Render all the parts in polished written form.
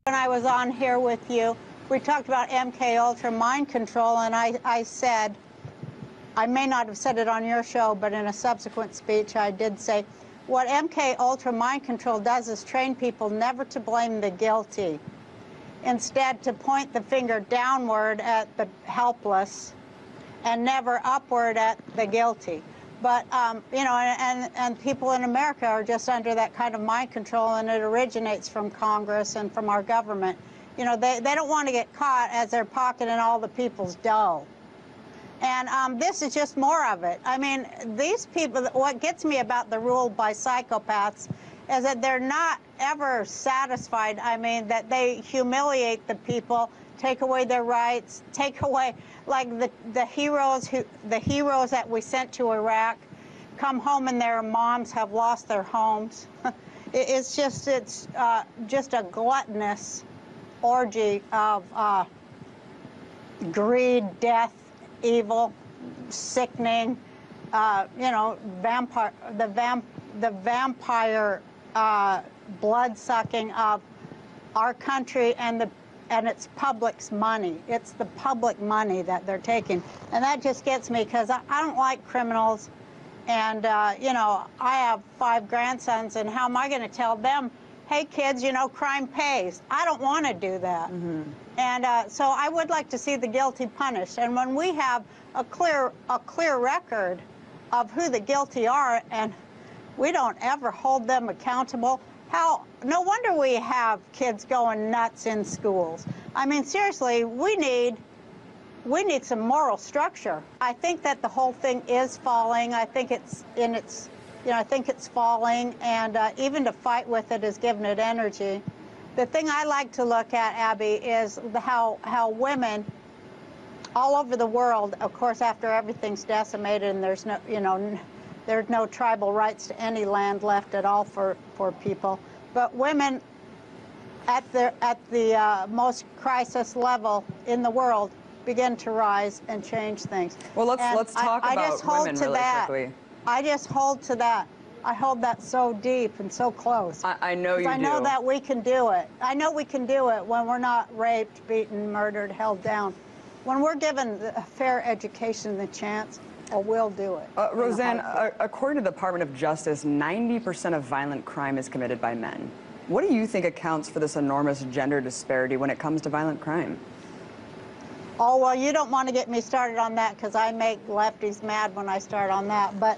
When I was on here with you, we talked about MK Ultra mind control, and I said, I may not have said it on your show, but in a subsequent speech I did say, what MK Ultra mind control does is train people never to blame the guilty. Instead, to point the finger downward at the helpless and never upward at the guilty. But, you know, and people in America are just under that kind of mind control, and it originates from Congress and from our government. You know, they don't want to get caught as they're pocketing all the people's dough. And this is just more of it. I mean, these people, what gets me about the rule by psychopaths is that they're not ever satisfied. I mean, that they humiliate the people, take away their rights, take away, like the heroes that we sent to Iraq, come home and their moms have lost their homes. It's just a gluttonous orgy of greed, death, evil, sickening, you know, the vampire blood sucking of our country and its public's money. It's the public money that they're taking, and that just gets me, because I don't like criminals, and you know, I have 5 grandsons, and how am I going to tell them, hey kids, you know, crime pays? I don't want to do that. Mm-hmm. And so I would like to see the guilty punished. And when we have a clear record of who the guilty are, and we don't ever hold them accountable, no wonder we have kids going nuts in schools. I mean, seriously, we need some moral structure. I think that the whole thing is falling. I think it's in its, you know, I think it's falling, and even to fight with it is giving it energy. The thing I like to look at, Abby, is how women all over the world, of course, after everything's decimated and there's no, you know, there's no tribal rights to any land left at all for people, but women at the most crisis level in the world begin to rise and change things. Well, let's talk about women really quickly. I just hold to that. I hold that so deep and so close. I know you do. I know that we can do it. I know we can do it when we're not raped, beaten, murdered, held down. When we're given a fair education the chance, we'll do it. Roseanne, according to the Department of Justice, 90% of violent crime is committed by men. What do you think accounts for this enormous gender disparity when it comes to violent crime? Oh, well, you don't want to get me started on that, because I make lefties mad when I start on that. But,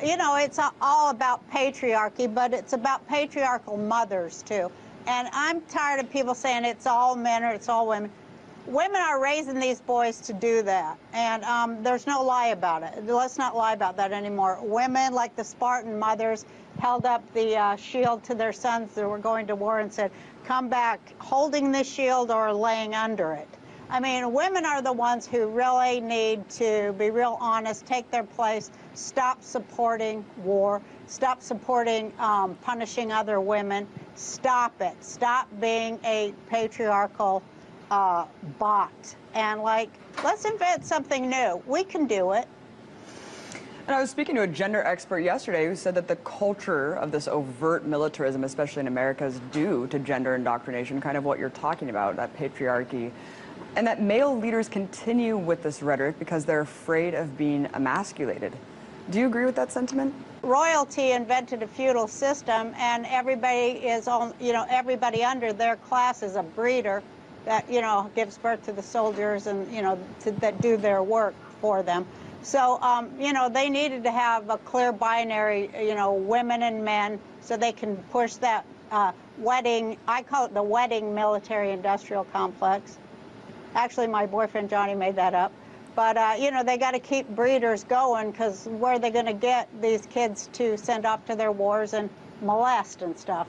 you know, it's all about patriarchy, but it's about patriarchal mothers, too. And I'm tired of people saying it's all men or it's all women. Women are raising these boys to do that, and there's no lie about it. Let's not lie about that anymore. Women, like the Spartan mothers, held up the shield to their sons that were going to war and said, come back holding the shield or laying under it. I mean, women are the ones who really need to be real honest, take their place, stop supporting war, stop supporting punishing other women. Stop it. Stop being a patriarchal bot. And, like, let's invent something new. We can do it. And I was speaking to a gender expert yesterday who said that the culture of this overt militarism, especially in America, is due to gender indoctrination, kind of what you're talking about, that patriarchy. And that male leaders continue with this rhetoric because they're afraid of being emasculated. Do you agree with that sentiment? Royalty invented a feudal system, and everybody is on, you know, everybody under their class is a breeder that, you know, gives birth to the soldiers and, you know, that do their work for them. So, you know, they needed to have a clear binary, you know, women and men, so they can push that wedding, I call it the wedding military-industrial complex. Actually, my boyfriend Johnny made that up. But, you know, they got to keep breeders going, because where are they going to get these kids to send off to their wars and molest and stuff?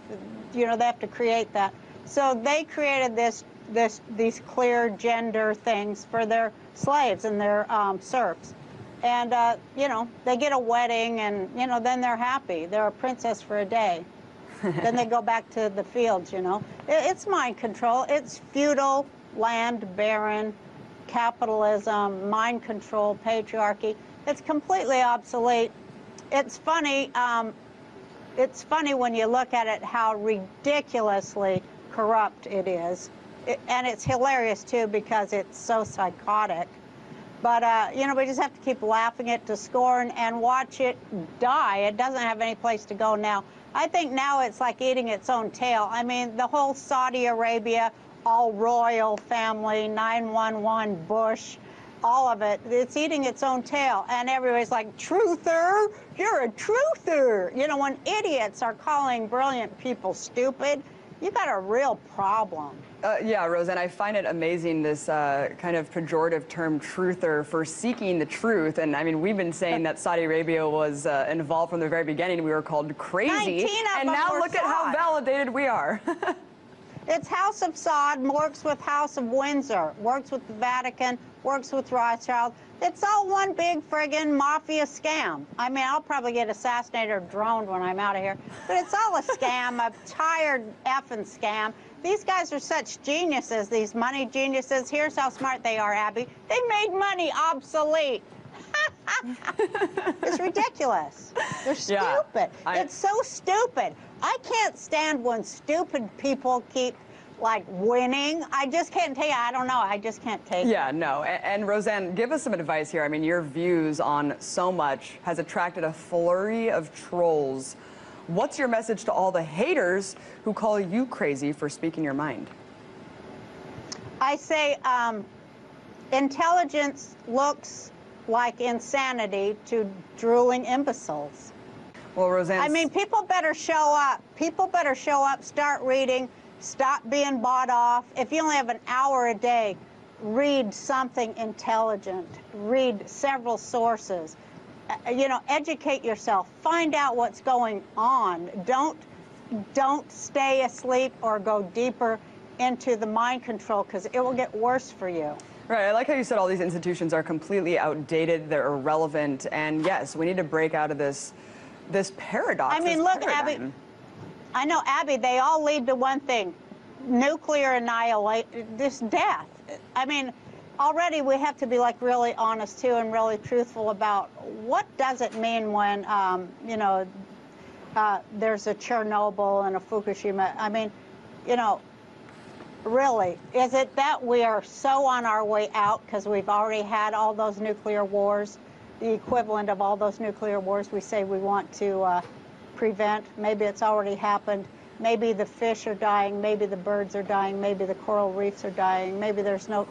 You know, they have to create that. So they created these clear gender things for their slaves and their serfs. And, you know, they get a wedding and, you know, then they're happy. They're a princess for a day. Then they go back to the fields, you know. It's mind control. It's feudal, land baron, capitalism, mind control, patriarchy. It's completely obsolete. It's funny when you look at it how ridiculously corrupt it is. And it's hilarious, too, because it's so psychotic. But, you know, we just have to keep laughing it to scorn and watch it die. It doesn't have any place to go now. I think now it's like eating its own tail. I mean, the whole Saudi Arabia, all royal family, 911, Bush, all of it, it's eating its own tail. And everybody's like, truther, you're a truther. You know, when idiots are calling brilliant people stupid, you got a real problem. Yeah, Roseanne, I find it amazing, this kind of pejorative term truther for seeking the truth. And I mean, we've been saying that Saudi Arabia was involved from the very beginning. We were called crazy. And now look at how validated we are. It's House of Saud, works with House of Windsor, works with the Vatican, works with Rothschild. It's all one big friggin' mafia scam. I mean, I'll probably get assassinated or droned when I'm out of here, but it's all a scam, a tired effing scam. These guys are such geniuses, these money geniuses. Here's how smart they are, Abby. They made money obsolete. It's ridiculous. They're stupid. It's so stupid. I can't stand when stupid people keep, like, winning. I just can't take it. I don't know. I just can't take it. Yeah, no. And Roseanne, give us some advice here. I mean, your views on so much has attracted a flurry of trolls. What's your message to all the haters who call you crazy for speaking your mind? I say intelligence looks like insanity to drooling imbeciles. Well, Roseanne, I mean, people better show up. People better show up, start reading, stop being bought off. If you only have an hour a day, read something intelligent. Read several sources. You know, educate yourself. Find out what's going on. Don't stay asleep or go deeper into the mind control, because it will get worse for you. Right. I like how you said all these institutions are completely outdated, they're irrelevant, and yes, we need to break out of this paradox. I mean, look, Abby, I know, Abby, they all lead to one thing: nuclear annihilation, this death. I mean, already we have to be, like, really honest, too, and really truthful about what does it mean when, you know, there's a Chernobyl and a Fukushima. I mean, you know, really, is it that we are so on our way out because we've already had all those nuclear wars, the equivalent of all those nuclear wars we say we want to prevent? Maybe it's already happened. Maybe the fish are dying. Maybe the birds are dying. Maybe the coral reefs are dying. Maybe there's no,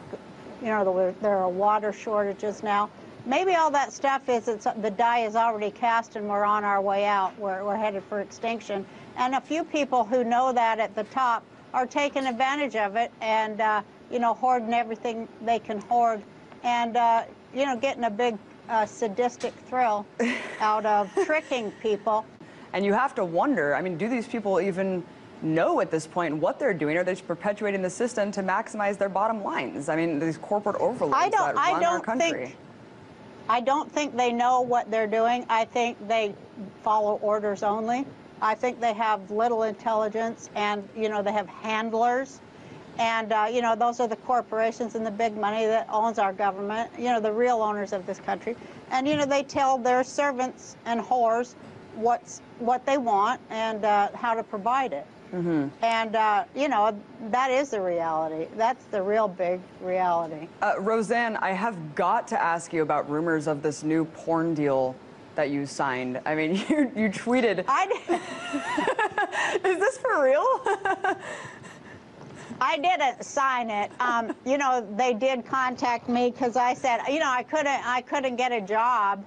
you know, there are water shortages now. Maybe all that stuff is the die is already cast and we're on our way out. We're headed for extinction. And a few people who know that at the top are taking advantage of it and, you know, hoarding everything they can hoard and, you know, getting a big sadistic thrill out of tricking people. And you have to wonder, I mean, do these people even know at this point what they're doing? Are they just perpetuating the system to maximize their bottom lines? I mean, these corporate overlords that run our country. I don't think they know what they're doing. I think they follow orders only. I think they have little intelligence, and, you know, they have handlers. And, you know, those are the corporations and the big money that owns our government, you know, the real owners of this country. And, you know, they tell their servants and whores what they want and how to provide it. Mm-hmm. And, you know, that is the reality. That's the real big reality. Roseanne, I have got to ask you about rumors of this new porn deal that you signed. I mean, you tweeted. Is this for real? I didn't sign it. You know, they did contact me because I said, you know, I couldn't get a job.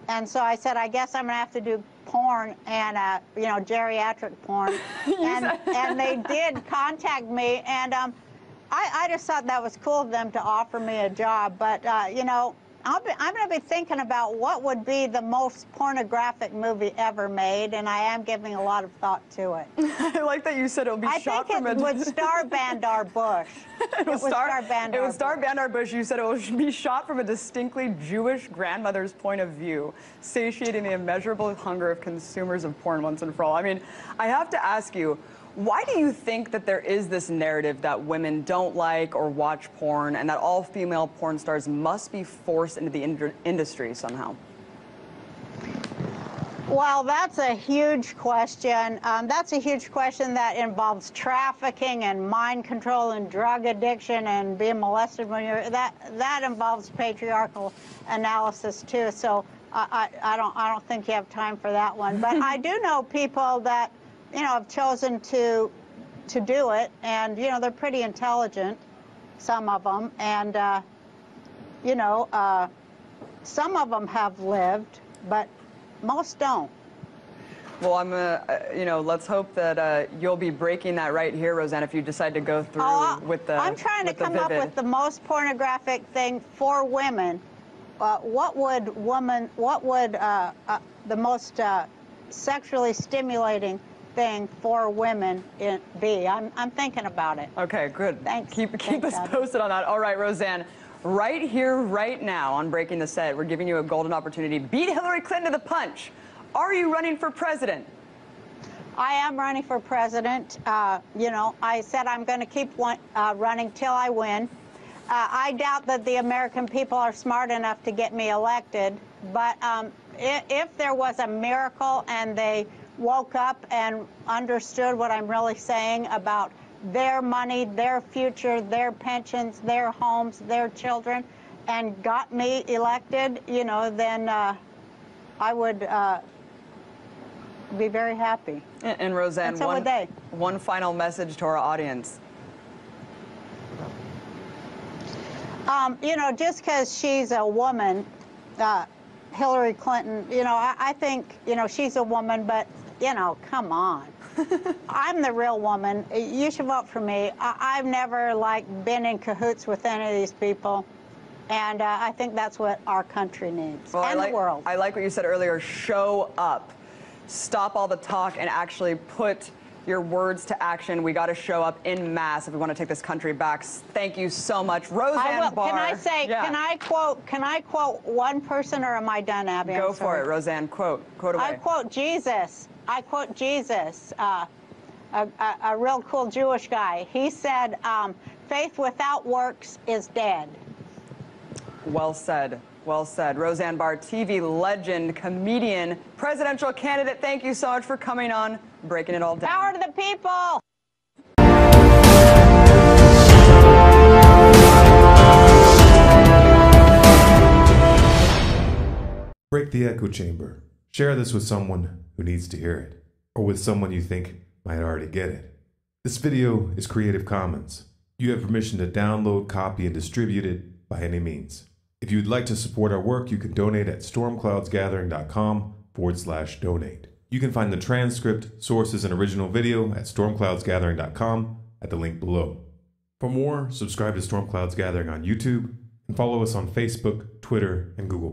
And so I said, I guess I'm going to have to do porn and, you know, geriatric porn. And they did contact me. And I just thought that was cool of them to offer me a job. But, you know, I'm going to be thinking about what would be the most pornographic movie ever made, and I am giving a lot of thought to it. I like that you said it will be shot from a... I think it would star Bandar Bush. It would star Bandar Bush. You said it will be shot from a distinctly Jewish grandmother's point of view, satiating the immeasurable hunger of consumers of porn once and for all. I mean, I have to ask you, why do you think that there is this narrative that women don't like or watch porn and that all female porn stars must be forced into the industry somehow? Well, that's a huge question. That's a huge question that involves trafficking and mind control and drug addiction and being molested when you're that involves patriarchal analysis too. So I don't think you have time for that one. But I do know people that have chosen to do it, and they're pretty intelligent, some of them, and some of them have lived, but most don't. Well, I'm let's hope that you'll be breaking that right here, Roseanne, if you decide to go through with the. I'm trying to come up with the most pornographic thing for women. What would the most sexually stimulating thing for women be? I'm thinking about it. Okay, good. Thanks. Keep us posted on that. All right, Roseanne. Right here, right now on Breaking the Set, we're giving you a golden opportunity. Beat Hillary Clinton to the punch. Are you running for president? I am running for president. I said I'm going to keep running till I win. I doubt that the American people are smart enough to get me elected. But if there was a miracle and they woke up and understood what I'm really saying about their money, their future, their pensions, their homes, their children, and got me elected, then I would be very happy. And Roseanne, and so would they. One final message to our audience. Just because she's a woman, Hillary Clinton, I think, she's a woman, but, come on. I'm the real woman. You should vote for me. I've never, been in cahoots with any of these people. And I think that's what our country needs, and the world. I like what you said earlier, show up. Stop all the talk and actually put your words to action. We got to show up en masse if we want to take this country back. Thank you so much, Roseanne Barr. Can I say? Yeah. Can I quote one person, or am I done, Abby? Go for it, Roseanne. Quote away. I quote Jesus. A real cool Jewish guy. He said, "Faith without works is dead." Well said. Well said. Roseanne Barr, TV legend, comedian, presidential candidate. Thank you so much for coming on, breaking it all down. Power to the people. Break the echo chamber. Share this with someone who needs to hear it, or with someone you think might already get it. This video is Creative Commons. You have permission to download, copy, and distribute it by any means. If you'd like to support our work, you can donate at stormcloudsgathering.com/donate. You can find the transcript, sources, and original video at stormcloudsgathering.com at the link below. For more, subscribe to Storm Clouds Gathering on YouTube and follow us on Facebook, Twitter, and Google+.